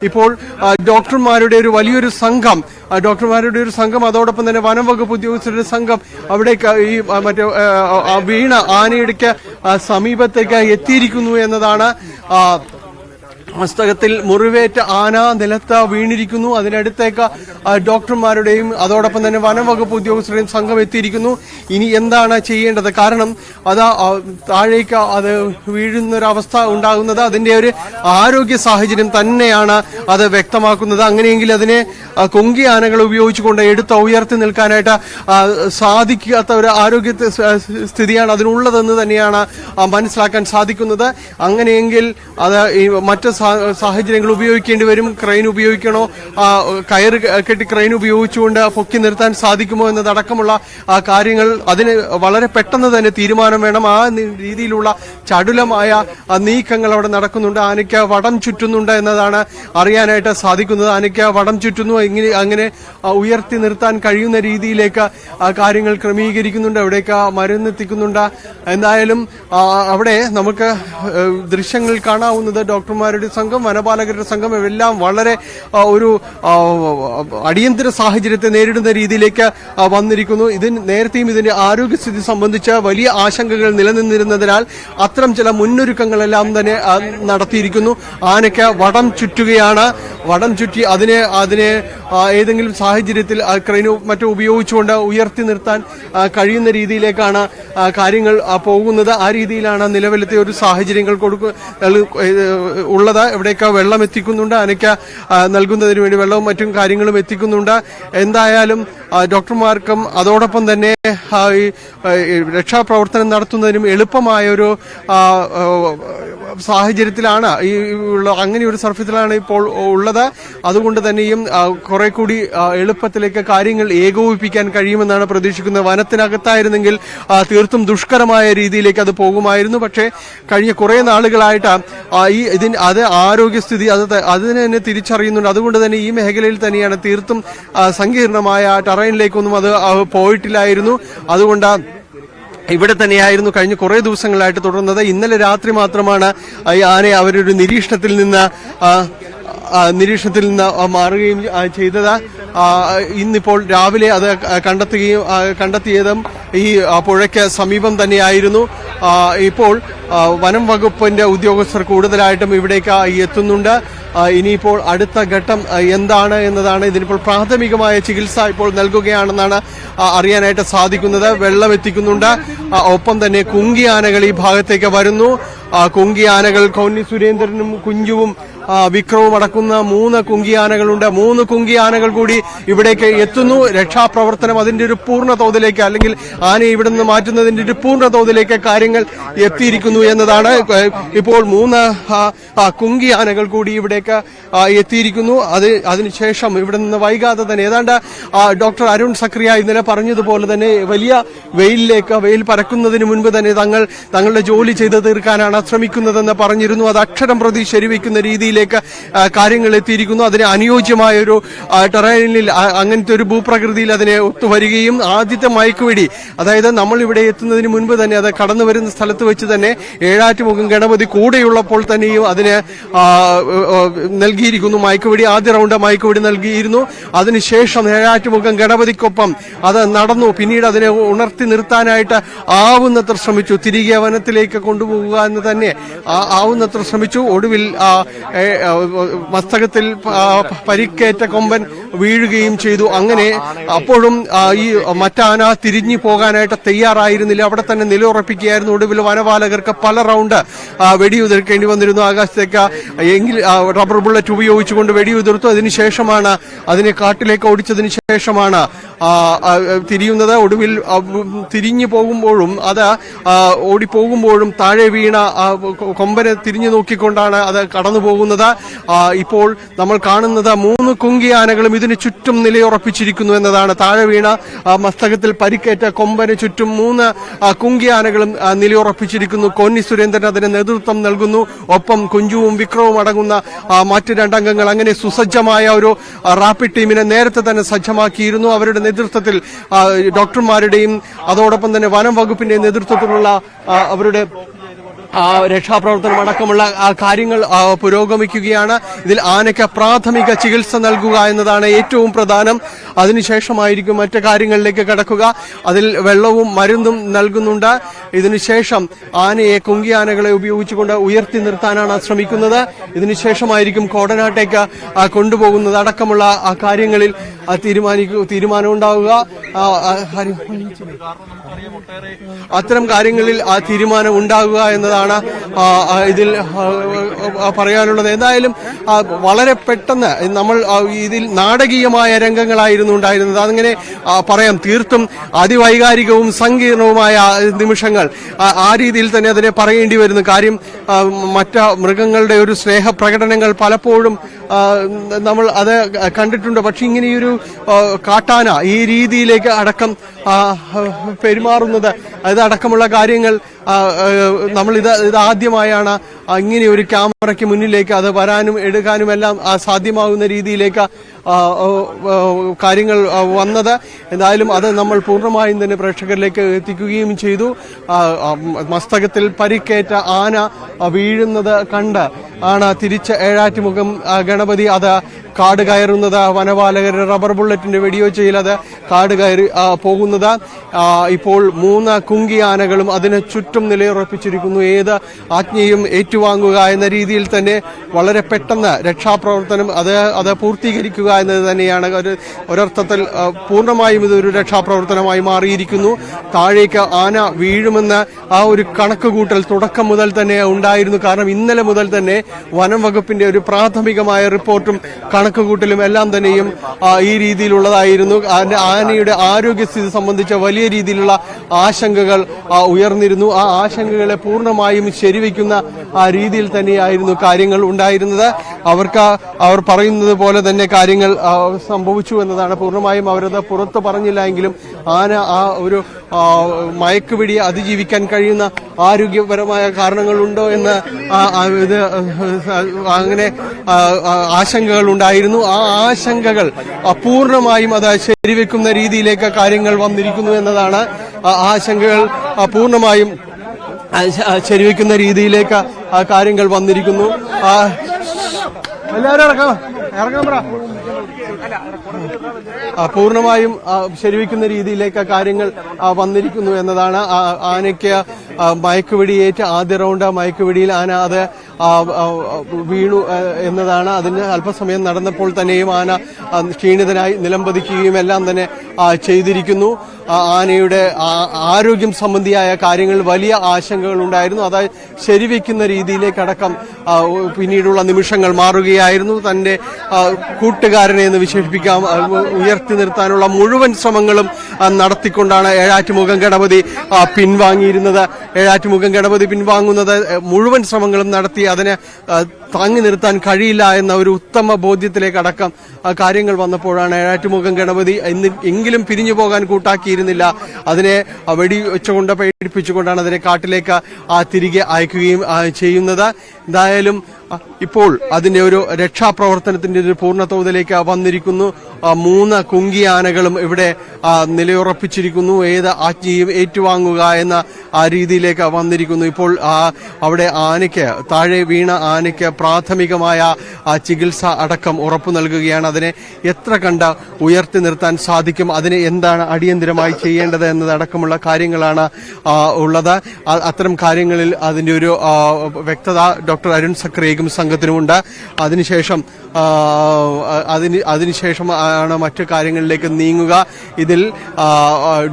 ഇപ്പോൾ ഡോക്ടർമാരുടെ ഒരു വലിയൊരു സംഘം അതോടൊപ്പം തന്നെ വനം വകുപ്പ് ഉദ്യോഗസ്ഥരുടെ സംഘം അവിടേക്ക് ഈ മറ്റേ വീണ ആനയിടയ്ക്ക് സമീപത്തേക്ക് എത്തിയിരിക്കുന്നു എന്നതാണ്. മസ്തകത്തിൽ മുറിവേറ്റ ആന നിലത്ത് വീണിരിക്കുന്നു. അതിനടുത്തേക്ക് ഡോക്ടർമാരുടെയും അതോടൊപ്പം തന്നെ വനം വകുപ്പ് ഉദ്യോഗസ്ഥരുടെയും സംഘം എത്തിയിരിക്കുന്നു. ഇനി എന്താണ് ചെയ്യേണ്ടത്? കാരണം അത് താഴേക്ക് അത് വീഴുന്നൊരവസ്ഥ ഉണ്ടാകുന്നത് അതിന്റെ ഒരു ആരോഗ്യ സാഹചര്യം തന്നെയാണ് അത് വ്യക്തമാക്കുന്നത്. അങ്ങനെയെങ്കിൽ അതിനെ കൊങ്കി ആനകൾ ഉപയോഗിച്ചുകൊണ്ട് എടുത്ത് ഉയർത്തി നിൽക്കാനായിട്ട് സാധിക്കാത്ത ഒരു ആരോഗ്യ സ്ഥിതിയാണ് അതിനുള്ളതെന്ന് തന്നെയാണ് മനസ്സിലാക്കാൻ സാധിക്കുന്നത്. അങ്ങനെയെങ്കിൽ അത് ഈ മറ്റ് സാഹചര്യങ്ങൾ ഉപയോഗിക്കേണ്ടി വരും. ക്രെയിൻ ഉപയോഗിക്കണോ, കയറ് കെട്ടി ക്രെയിൻ ഉപയോഗിച്ചുകൊണ്ട് പൊക്കി നിർത്താൻ സാധിക്കുമോ എന്നതടക്കമുള്ള കാര്യങ്ങൾ അതിന് വളരെ പെട്ടെന്ന് തന്നെ തീരുമാനം വേണം. ആ രീതിയിലുള്ള ചടുലമായ നീക്കങ്ങൾ അവിടെ നടക്കുന്നുണ്ട്. ആനയ്ക്ക് വടം ചുറ്റുന്നുണ്ട് എന്നതാണ് അറിയാനായിട്ട് സാധിക്കുന്നത്. ആനയ്ക്ക് വടം ചുറ്റുന്നു, അങ്ങനെ ഉയർത്തി നിർത്താൻ കഴിയുന്ന രീതിയിലേക്ക് കാര്യങ്ങൾ ക്രമീകരിക്കുന്നുണ്ട്. അവിടേക്ക് മരുന്നെത്തിക്കുന്നുണ്ട്. എന്തായാലും അവിടെ നമുക്ക് ദൃശ്യങ്ങൾ കാണാവുന്നത് ഡോക്ടർമാരുടെ സംഘം, വനപാലകരുടെ സംഘം ഇവരെല്ലാം വളരെ ഒരു അടിയന്തര സാഹചര്യത്തെ നേരിടുന്ന രീതിയിലേക്ക് വന്നിരിക്കുന്നു. നേരത്തെയും ഇതിന്റെ ആരോഗ്യസ്ഥിതി സംബന്ധിച്ച് വലിയ ആശങ്കകൾ നിലനിന്നിരുന്നതിനാൽ അത്തരം ചില മുന്നൊരുക്കങ്ങളെല്ലാം തന്നെ നടത്തിയിരിക്കുന്നു. ആനയ്ക്ക് വടം ചുറ്റുകയാണ്. വടം ചുറ്റി അതിനെ ഏതെങ്കിലും സാഹചര്യത്തിൽ ക്രെയിനോ മറ്റോ ഉപയോഗിച്ചുകൊണ്ട് ഉയർത്തി നിർത്താൻ കഴിയുന്ന രീതിയിലേക്കാണ് കാര്യങ്ങൾ പോകുന്നത്. ആ രീതിയിലാണ് നിലവിലത്തെ ഒരു സാഹചര്യങ്ങൾ ഉള്ളത്. ഇവിടേക്ക് വെള്ളം എത്തിക്കുന്നുണ്ട്. ആനയ്ക്ക് നൽകുന്നതിന് വേണ്ടി വെള്ളവും മറ്റും കാര്യങ്ങളും എത്തിക്കുന്നുണ്ട്. എന്തായാലും ഡോക്ടർമാർക്കും അതോടൊപ്പം തന്നെ രക്ഷാപ്രവർത്തനം നടത്തുന്നതിനും എളുപ്പമായൊരു സാഹചര്യത്തിലാണ് അങ്ങനെ ഒരു സർഫസിലാണ് ഇപ്പോൾ ഉള്ളത്. അതുകൊണ്ട് തന്നെയും കുറെ കൂടി എളുപ്പത്തിലേക്ക് കാര്യങ്ങൾ ഏകോപിപ്പിക്കാൻ കഴിയുമെന്നാണ് പ്രതീക്ഷിക്കുന്നത്. വനത്തിനകത്തായിരുന്നെങ്കിൽ തീർത്തും ദുഷ്കരമായ രീതിയിലേക്ക് അത് പോകുമായിരുന്നു. പക്ഷേ കഴിഞ്ഞ കുറെ നാളുകളായിട്ട് അത് ആരോഗ്യസ്ഥിതി അതിനെ തന്നെ തിരിച്ചറിയുന്നുണ്ട്. അതുകൊണ്ട് തന്നെ ഈ മേഖലയിൽ തന്നെയാണ് തീർത്തും സങ്കീർണമായ ടെറൈനിലേക്കൊന്നും അത് പോയിട്ടില്ലായിരുന്നു. അതുകൊണ്ട് ഇവിടെ തന്നെയായിരുന്നു കഴിഞ്ഞ കുറെ ദിവസങ്ങളായിട്ട് തുടർന്നത്. ഇന്നലെ രാത്രി മാത്രമാണ് ഈ ആനയെ അവരൊരു നിരീക്ഷണത്തിൽ നിന്ന് മാറുകയും ചെയ്തത്. ഇന്നിപ്പോൾ രാവിലെ അത് കണ്ടെത്തിയതും ഈ പുഴയ്ക്ക് സമീപം തന്നെയായിരുന്നു. ഇപ്പോൾ വനം വകുപ്പിന്റെ ഉദ്യോഗസ്ഥർ കൂടുതലായിട്ടും ഇവിടേക്ക് എത്തുന്നുണ്ട്. ഇനിയിപ്പോൾ അടുത്ത ഘട്ടം എന്താണ് എന്നതാണ്. ഇതിനിപ്പോൾ പ്രാഥമികമായ ചികിത്സ ഇപ്പോൾ നൽകുകയാണെന്നാണ് അറിയാനായിട്ട് സാധിക്കുന്നത്. വെള്ളം എത്തിക്കുന്നുണ്ട്. ഒപ്പം തന്നെ കുങ്കി ആനകൾ ഈ ഭാഗത്തേക്ക് വരുന്നു. കുങ്കി ആനകൾ കോന്നി സുരേന്ദ്രനും കുഞ്ചുവും വിക്രവും അടക്കുന്ന 3 കുങ്കി ആനകളുണ്ട്. 3 കുങ്കി ആനകൾ കൂടി ഇവിടേക്ക് എത്തുന്നു. രക്ഷാപ്രവർത്തനം അതിന്റെ ഒരു പൂർണ്ണ തോതിലേക്ക്, അല്ലെങ്കിൽ ആനയെ ഇവിടെ നിന്ന് മാറ്റുന്നതിന്റെ ഒരു പൂർണ്ണ തോതിലേക്ക് കാര്യങ്ങൾ എത്തിയിരിക്കുന്നു എന്നതാണ്. ഇപ്പോൾ 3 കുങ്കി ആനകൾ കൂടി ഇവിടേക്ക് എത്തിയിരിക്കുന്നു. അതിനുശേഷം ഇവിടെ നിന്ന് വൈകാതെ തന്നെ ഏതാണ്ട് ഡോക്ടർ അരുൺ സക്രിയ ഇന്നലെ പറഞ്ഞതുപോലെ തന്നെ വലിയ വെയിൽ പരക്കുന്നതിന് മുൻപ് തന്നെ തങ്ങളുടെ ജോലി ചെയ്ത് തീർക്കാനാണ് ശ്രമിക്കുന്നതെന്ന് പറഞ്ഞിരുന്നു. അത് അക്ഷരം പ്രതി ശരിവെക്കുന്ന രീതിയിലേക്ക് കാര്യങ്ങൾ എത്തിയിരിക്കുന്നു. അതിന് അനുയോജ്യമായ ഒരു ടെറൈനിൽ, അങ്ങനത്തെ ഒരു ഭൂപ്രകൃതിയിൽ അതിനെ ഒത്തുവരികയും ആദ്യത്തെ മയക്കുവെടി, അതായത് നമ്മൾ ഇവിടെ എത്തുന്നതിന് മുൻപ് തന്നെ അത് കടന്നു വരുന്ന സ്ഥലത്ത് വെച്ച് തന്നെ ഏഴാറ്റുമുഖം ഗണപതി കൂടെയുള്ളപ്പോൾ തന്നെയും അതിന് നൽകിയിരിക്കുന്നു മയക്കുവെടി. ആദ്യ റൗണ്ട് മയക്കുവെടി നൽകിയിരുന്നു. അതിനുശേഷം ഏഴാറ്റുമുഖം ഗണപതിക്കൊപ്പം അത് നടന്നു. പിന്നീട് അതിനെ ഉണർത്തി നിർത്താനായിട്ട് ആവുന്നത്ര ശ്രമിച്ചു. തിരികെ വനത്തിലേക്ക് കൊണ്ടുപോകുക എന്ന് തന്നെ ആവുന്നത്ര ശ്രമിച്ചു. ഒടുവിൽ മസ്തകത്തിൽ പരിക്കേറ്റ കൊമ്പൻ വീഴുകയും ചെയ്തു. അങ്ങനെ അപ്പോഴും ഈ മറ്റാന തിരിഞ്ഞു പോകാനായിട്ട് തയ്യാറായിരുന്നില്ല. അവിടെ തന്നെ നിലയുറപ്പിക്കുകയായിരുന്നു. ഒടുവിൽ വനപാലകർക്ക് പല റൗണ്ട് വെടിയുതിർക്കേണ്ടി വന്നിരുന്നു ആകാശത്തേക്ക്. റബ്ബർ ബുള്ളറ്റ് ഉപയോഗിച്ചുകൊണ്ട് വെടിയുതിർത്തു. അതിനുശേഷമാണ് അതിനെ കാട്ടിലേക്ക് ഓടിച്ചതിന് ശേഷമാണ് തിരിയുന്നത്. ഒടുവിൽ തിരിഞ്ഞു പോകുമ്പോഴും ഓടിപ്പോകുമ്പോഴും താഴെ വീണ കൊമ്പനെ തിരിഞ്ഞു നോക്കിക്കൊണ്ടാണ് അത് കടന്നു പോകുന്നത്. ഇപ്പോൾ നമ്മൾ കാണുന്നത് 3 കുങ്കി ആനകളും ഇതിന് ചുറ്റും നിലയുറപ്പിച്ചിരിക്കുന്നു എന്നതാണ്. താഴെ വീണ മസ്തകത്തിൽ പരിക്കേറ്റ കൊമ്പന് ചുറ്റും 3 കുങ്കി ആനകളും നിലയുറപ്പിച്ചിരിക്കുന്നു. കോന്നി സുരേന്ദ്രൻ അതിന് നേതൃത്വം നൽകുന്നു. ഒപ്പം കുഞ്ചുവും വിക്രവും അടങ്ങുന്ന മറ്റ് 2 അംഗങ്ങൾ. അങ്ങനെ സുസജ്ജമായ ഒരു റാപ്പിഡ് ടീമിനെ നേരത്തെ തന്നെ സജ്ജമാക്കിയിരുന്നു. അവരുടെ നേതൃത്വത്തിൽ ഡോക്ടർമാരുടെയും അതോടൊപ്പം തന്നെ വനം വകുപ്പിന്റെ നേതൃത്വത്തിലുള്ള അവരുടെ രക്ഷാപ്രവർത്തനം അടക്കമുള്ള കാര്യങ്ങൾ പുരോഗമിക്കുകയാണ്. ഇതിൽ ആനയ്ക്ക് പ്രാഥമിക ചികിത്സ നൽകുക എന്നതാണ് ഏറ്റവും പ്രധാനം. അതിനുശേഷമായിരിക്കും മറ്റു കാര്യങ്ങളിലേക്ക് കടക്കുക. അതിൽ വെള്ളവും മരുന്നും നൽകുന്നുണ്ട്. ഇതിനുശേഷം ആനയെ കുങ്കിയാനകളെ ഉപയോഗിച്ചുകൊണ്ട് ഉയർത്തി നിർത്താനാണ് ശ്രമിക്കുന്നത്. ഇതിനുശേഷമായിരിക്കും കോടനാട്ടേക്ക് കൊണ്ടുപോകുന്നത് അടക്കമുള്ള കാര്യങ്ങളിൽ തീരുമാനമുണ്ടാവുക. അത്തരം കാര്യങ്ങളിൽ തീരുമാനം ഉണ്ടാകുക എന്നതാണ് ഇതിൽ പറയാനുള്ളത്. എന്തായാലും വളരെ പെട്ടെന്ന് നമ്മൾ ഇതിൽ നാടകീയമായ രംഗങ്ങളായിരുന്നു ഉണ്ടായിരുന്നത്. അതങ്ങനെ പറയാം. തീർത്തും അതിവൈകാരികവും സങ്കീർണവുമായ നിമിഷങ്ങൾ ആ രീതിയിൽ തന്നെ അതിനെ പറയേണ്ടി വരുന്നു. കാര്യം മറ്റ് മൃഗങ്ങളുടെ ഒരു സ്നേഹപ്രകടനങ്ങൾ പലപ്പോഴും നമ്മൾ അത് കണ്ടിട്ടുണ്ട്. പക്ഷെ ഇങ്ങനെയൊരു കാട്ടാന ഈ രീതിയിലേക്ക് അടക്കം പെരുമാറുന്നത് ഇതടക്കമുള്ള കാര്യങ്ങൾ നമ്മൾ ഇതാദ്യമായാണ് ഇങ്ങനെ ഒരു ക്യാമറയ്ക്ക് മുന്നിലേക്ക് അത് വരാനും എടുക്കാനും എല്ലാം സാധ്യമാകുന്ന രീതിയിലേക്ക് കാര്യങ്ങൾ വന്നത്. എന്തായാലും അത് നമ്മൾ പൂർണ്ണമായും തന്നെ പ്രേക്ഷകരിലേക്ക് എത്തിക്കുകയും ചെയ്തു. മസ്തകത്തിൽ പരിക്കേറ്റ ആന വീഴുന്നത് കണ്ട് ആണ് തിരിച്ച് ഏഴാറ്റുമുഖം ഗണപതി അത് കാട് കയറുന്നത്. വനപാലകരുടെ റബ്ബർ ബുള്ളറ്റിന്റെ വെടിവെച്ചയിൽ അത് കാട് കയറി പോകുന്നത്. ഇപ്പോൾ 3 കുങ്കിയാനകളും അതിന് ചുറ്റും നിലയുറപ്പിച്ചിരിക്കുന്നു. ഏത് ആജ്ഞയും ഏറ്റുവാങ്ങുക എന്ന രീതിയിൽ തന്നെ വളരെ പെട്ടെന്ന് രക്ഷാപ്രവർത്തനം അത് പൂർത്തീകരിക്കുക എന്നത് തന്നെയാണ്. ഒരർത്ഥത്തിൽ പൂർണ്ണമായും ഇതൊരു രക്ഷാപ്രവർത്തനമായി മാറിയിരിക്കുന്നു. താഴേക്ക് ആന വീഴുമെന്ന് ആ ഒരു കണക്കുകൂട്ടൽ തുടക്കം മുതൽ തന്നെ ഉണ്ടായിരുന്നു. കാരണം ഇന്നലെ മുതൽ തന്നെ വനം വകുപ്പിന്റെ ഒരു പ്രാഥമികമായ റിപ്പോർട്ടും കണക്കുകൂട്ടലും എല്ലാം തന്നെയും ഈ രീതിയിലുള്ളതായിരുന്നു. ആനയുടെ ആരോഗ്യസ്ഥിതി സംബന്ധിച്ച വലിയ രീതിയിലുള്ള ആശങ്കകൾ ഉയർന്നിരുന്നു. ആ ആശങ്കകളെ പൂർണ്ണമായും ശരിവെക്കുന്ന രീതിയിൽ തന്നെയായിരുന്നു കാര്യങ്ങൾ ഉണ്ടായിരുന്നത്. അവർ പറയുന്നത് പോലെ തന്നെ കാര്യങ്ങൾ സംഭവിച്ചു എന്നതാണ്. പൂർണ്ണമായും അവരത് പുറത്ത് പറഞ്ഞില്ല എങ്കിലും ആന ആ ഒരു മയക്കുപിടി അതിജീവിക്കാൻ കഴിയുന്ന ആരോഗ്യപരമായ കാരണങ്ങളുണ്ടോ എന്ന് ഇത് അങ്ങനെ ആശങ്കകൾ ഉണ്ടായിരുന്നു. ആ ആശങ്കകൾ പൂർണ്ണമായും അത് ശരിവെക്കുന്ന രീതിയിലേക്ക് കാര്യങ്ങൾ വന്നിരിക്കുന്നു എന്നതാണ്. ആശങ്കകൾ പൂർണ്ണമായും ശരിവെക്കുന്ന രീതിയിലേക്ക് കാര്യങ്ങൾ വന്നിരിക്കുന്നു. എല്ലാവരും ഇറങ്ങാൻ പറ. പൂർണ്ണമായും ശരിവെക്കുന്ന രീതിയിലേക്ക് കാര്യങ്ങൾ വന്നിരിക്കുന്നു എന്നതാണ്. ആനയ്ക്ക് മയക്കുവെടിയേറ്റ് ആദ്യ റൗണ്ട് മയക്കുവെടിയിൽ ആന അത് വീണു എന്നതാണ്. അതിന് അല്പസമയം നടന്നപ്പോൾ തന്നെയും ആന ക്ഷീണിതനായി നിലംപതിക്കുകയും എല്ലാം തന്നെ ചെയ്തിരിക്കുന്നു. ആനയുടെ ആരോഗ്യം സംബന്ധിയായ കാര്യങ്ങൾ വലിയ ആശങ്കകൾ ഉണ്ടായിരുന്നു. അത് ശരിവെക്കുന്ന രീതിയിലേക്കടക്കം പിന്നീടുള്ള നിമിഷങ്ങൾ മാറുകയായിരുന്നു. തന്റെ കൂട്ടുകാരനെ എന്ന് വിശേഷിപ്പിക്കാം ഉയർത്തി നിർത്താനുള്ള മുഴുവൻ ശ്രമങ്ങളും നടത്തിക്കൊണ്ടാണ് ഏഴാറ്റുമുഖം ഗണപതി പിൻവാങ്ങിയിരുന്നത്. ഏഴാറ്റുമുഖം ഗണപതി പിൻവാങ്ങുന്നത് മുഴുവൻ ശ്രമങ്ങളും നടത്തി അതിനെ താങ്ങി നിർത്താൻ കഴിയില്ല എന്ന ഒരു ഉത്തമ ബോധ്യത്തിലേക്കടക്കം കാര്യങ്ങൾ വന്നപ്പോഴാണ് ഏഴാറ്റുമുഖം ഗണപതി എങ്കിലും പിരിഞ്ഞു പോകാൻ കൂട്ടാക്കിയിരുന്നില്ല. അതിനെ വെടിവെച്ചുകൊണ്ട് പേടിപ്പിച്ചുകൊണ്ടാണ് അതിനെ കാട്ടിലേക്ക് തിരികെ അയക്കുകയും ചെയ്യുന്നത്. എന്തായാലും ഇപ്പോൾ അതിന്റെ ഒരു രക്ഷാപ്രവർത്തനത്തിന്റെ ഒരു പൂർണ്ണതോതിലേക്ക് വന്നിരിക്കുന്നു. 3 കുങ്കിയാനകളും ഇവിടെ നിലയുറപ്പിച്ചിരിക്കുന്നു. ഏത് ആജ്ഞയും ഏറ്റുവാങ്ങുക എന്ന രീതിയിലേക്ക് വന്നിരിക്കുന്നു. ഇപ്പോൾ അവിടെ ആനയ്ക്ക് താഴെ വീണ ആനയ്ക്ക് പ്രാഥമികമായ ചികിത്സ അടക്കം ഉറപ്പു നൽകുകയാണ്. അതിനെ എത്ര കണ്ട് ഉയർത്തി നിർത്താൻ സാധിക്കും, അതിനെ എന്താണ് അടിയന്തരമായി ചെയ്യേണ്ടത് എന്നതടക്കമുള്ള കാര്യങ്ങളാണ് ഉള്ളത്. അത്തരം കാര്യങ്ങളിൽ അതിന്റെ ഒരു വ്യക്തത ഡോക്ടർ അരുൺ സക്രേയും സംഘത്തിനുമുണ്ട്. അതിനുശേഷം ആണ് മറ്റു കാര്യങ്ങളിലേക്ക് നീങ്ങുക. ഇതിൽ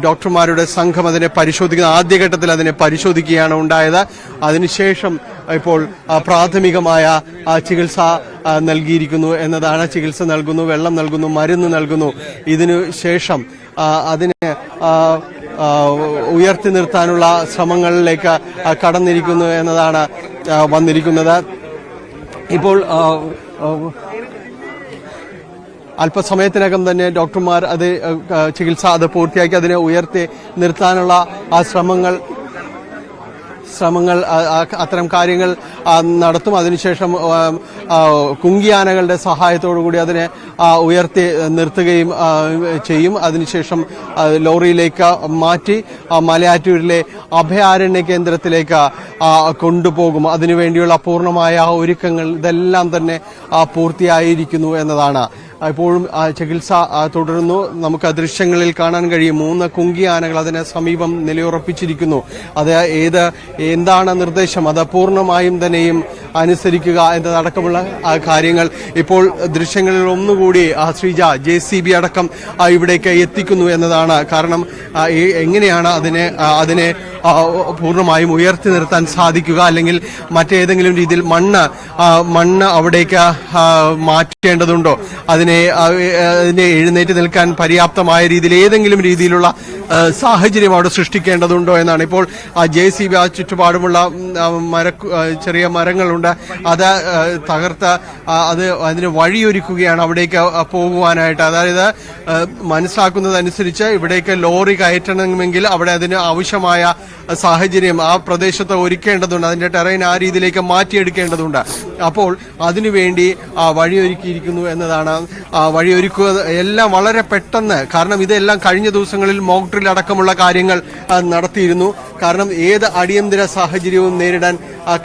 ഡോക്ടർമാരുടെ സംഘം അതിനെ പരിശോധിക്കുന്ന ആദ്യഘട്ടത്തിൽ അതിനെ പരിശോധിക്കുകയാണ് ഉണ്ടായത്. അതിനുശേഷം ഇപ്പോൾ പ്രാഥമികമായ ചികിത്സ നൽകിയിരിക്കുന്നു എന്നതാണ്. ചികിത്സ നൽകുന്നു, വെള്ളം നൽകുന്നു, മരുന്ന് നൽകുന്നു. ഇതിനു ശേഷം അതിനെ ഉയർത്തി നിർത്താനുള്ള ശ്രമങ്ങളിലേക്ക് കടന്നിരിക്കുന്നു എന്നതാണ് വന്നിരിക്കുന്നത്. ഇപ്പോൾ അല്പസമയത്തിനകം തന്നെ ഡോക്ടർമാർ അത് ചികിത്സ അത് പൂർത്തിയാക്കി അതിനെ ഉയർത്തി നിർത്താനുള്ള ആ ശ്രമങ്ങൾ അത്തരം കാര്യങ്ങൾ നടത്തും. അതിനുശേഷം കുങ്കിയാനകളുടെ സഹായത്തോടു കൂടി അതിനെ ഉയർത്തി നിർത്തുകയും ചെയ്യും. അതിനുശേഷം ലോറിയിലേക്ക് മാറ്റി മലയാറ്റൂരിലെ അഭയാരണ്യ കേന്ദ്രത്തിലേക്ക് കൊണ്ടുപോകും. അതിനുവേണ്ടിയുള്ള പൂർണ്ണമായ ഒരുക്കങ്ങൾ ഇതെല്ലാം തന്നെ പൂർത്തിയായിരിക്കുന്നു എന്നതാണ്. ഇപ്പോഴും ചികിത്സ തുടരുന്നു. നമുക്ക് ദൃശ്യങ്ങളിൽ കാണാൻ കഴിയും 3 കുങ്കിയാനകൾ അതിന് സമീപം നിലയുറപ്പിച്ചിരിക്കുന്നു. അത് എന്താണ് നിർദ്ദേശം അത് പൂർണ്ണമായും തന്നെയും അനുസരിക്കുക എന്നതടക്കമുള്ള കാര്യങ്ങൾ ഇപ്പോൾ ദൃശ്യങ്ങളിൽ ഒന്നുകൂടി ശ്രീജ JCB അടക്കം ഇവിടേക്ക് എത്തിക്കുന്നു എന്നതാണ്. കാരണം എങ്ങനെയാണ് അതിനെ പൂർണ്ണമായും ഉയർത്തി നിർത്താൻ സാധിക്കുക, അല്ലെങ്കിൽ മറ്റേതെങ്കിലും രീതിയിൽ മണ്ണ് അവിടേക്ക് മാറ്റേണ്ടതുണ്ടോ, അതിനെ എഴുന്നേറ്റ് നിൽക്കാൻ പര്യാപ്തമായ രീതിയിൽ ഏതെങ്കിലും രീതിയിലുള്ള സാഹചര്യം അവിടെ സൃഷ്ടിക്കേണ്ടതുണ്ടോ എന്നാണ്. ഇപ്പോൾ JCB ചുറ്റുപാടുമുള്ള ചെറിയ മരങ്ങളുണ്ട്, അത് തകർത്ത് അതിന് വഴിയൊരുക്കുകയാണ് അവിടേക്ക് പോകുവാനായിട്ട്. അതായത് മനസ്സിലാക്കുന്നതനുസരിച്ച് ഇവിടേക്ക് ലോറി കയറ്റണമെങ്കിൽ അവിടെ അതിന് ആവശ്യമായ സാഹചര്യം ആ പ്രദേശത്ത് ഒരുക്കേണ്ടതുണ്ട്, അതിന്റെ ടെറൈൻ ആ രീതിയിലേക്ക് മാറ്റിയെടുക്കേണ്ടതുണ്ട്. അപ്പോൾ അതിനുവേണ്ടി വഴിയൊരുക്കിയിരിക്കുന്നു എന്നതാണ്. വഴിയൊരുക്കുക എല്ലാം വളരെ പെട്ടെന്ന്, കാരണം ഇതെല്ലാം കഴിഞ്ഞ ദിവസങ്ങളിൽ മോക്ക് ഡ്രിൽ അടക്കമുള്ള കാര്യങ്ങൾ നടത്തിയിരുന്നു. കാരണം ഏത് അടിയന്തര സാഹചര്യവും നേരിടാൻ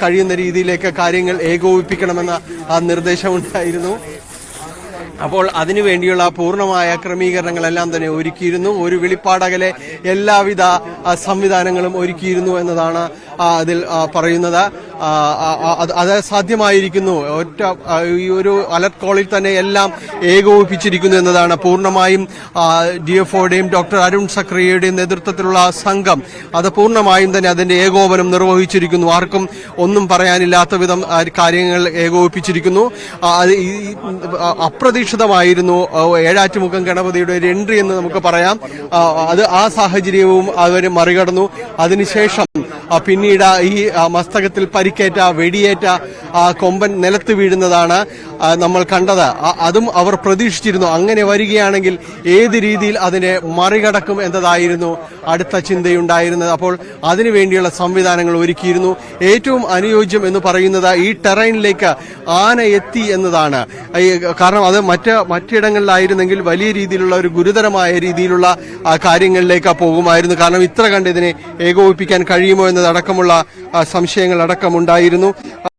കഴിയുന്ന രീതിയിലേക്ക് കാര്യങ്ങൾ ഏകോപിപ്പിക്കണമെന്ന നിർദ്ദേശമുണ്ടായിരുന്നു. അപ്പോൾ അതിനുവേണ്ടിയുള്ള പൂർണ്ണമായ ക്രമീകരണങ്ങളെല്ലാം തന്നെ ഒരുക്കിയിരുന്നു. ഒരു വിളിപ്പാടകലെ എല്ലാവിധ സംവിധാനങ്ങളും ഒരുക്കിയിരുന്നു എന്നതാണ് അതിൽ പറയുന്നത്. അത് സാധ്യമായിരിക്കുന്നു. ഈ ഒരു അലർട്ട് കോളിൽ തന്നെ എല്ലാം ഏകോപിപ്പിച്ചിരിക്കുന്നു എന്നതാണ്. പൂർണ്ണമായും DFOയുടെയും ഡോക്ടർ അരുൺ സക്രിയയുടെയും നേതൃത്വത്തിലുള്ള സംഘം അത് പൂർണ്ണമായും തന്നെ അതിന്റെ ഏകോപനം നിർവഹിച്ചിരിക്കുന്നു. ആർക്കും ഒന്നും പറയാനില്ലാത്ത വിധം കാര്യങ്ങൾ ഏകോപിപ്പിച്ചിരിക്കുന്നു. അപ്രതീക്ഷിതമായിരുന്നു ഏഴാറ്റുമുഖം ഗണപതിയുടെ ഒരു എൻട്രി എന്ന് നമുക്ക് പറയാം. ആ സാഹചര്യവും അവർ മറികടന്നു. അതിനുശേഷം പിന്നീട് ഈ മസ്തകത്തിൽ പരിക്കേറ്റ വെടിയേറ്റ കൊമ്പൻ നിലത്ത് വീഴുന്നതാണ് നമ്മൾ കണ്ടത്. അതും അവർ പ്രതീക്ഷിച്ചിരുന്നു. അങ്ങനെ വരികയാണെങ്കിൽ ഏത് രീതിയിൽ അതിനെ മറികടക്കും എന്നതായിരുന്നു അടുത്ത ചിന്തയുണ്ടായിരുന്നത്. അപ്പോൾ അതിനുവേണ്ടിയുള്ള സംവിധാനങ്ങൾ ഒരുക്കിയിരുന്നു. ഏറ്റവും അനുയോജ്യം എന്ന് പറയുന്നത് ഈ ടെറൈനിലേക്ക് ആന എത്തി എന്നതാണ്. കാരണം അത് മറ്റിടങ്ങളിലായിരുന്നെങ്കിൽ വലിയ രീതിയിലുള്ള ഒരു ഗുരുതരമായ രീതിയിലുള്ള കാര്യങ്ങളിലേക്ക് പോകുമായിരുന്നു. കാരണം ഇത്ര കണ്ട് ഇതിനെ ഏകോപിപ്പിക്കാൻ കഴിയുമോ എന്നതടക്കമുള്ള സംശയങ്ങൾ അടക്കമുണ്ടായിരുന്നു.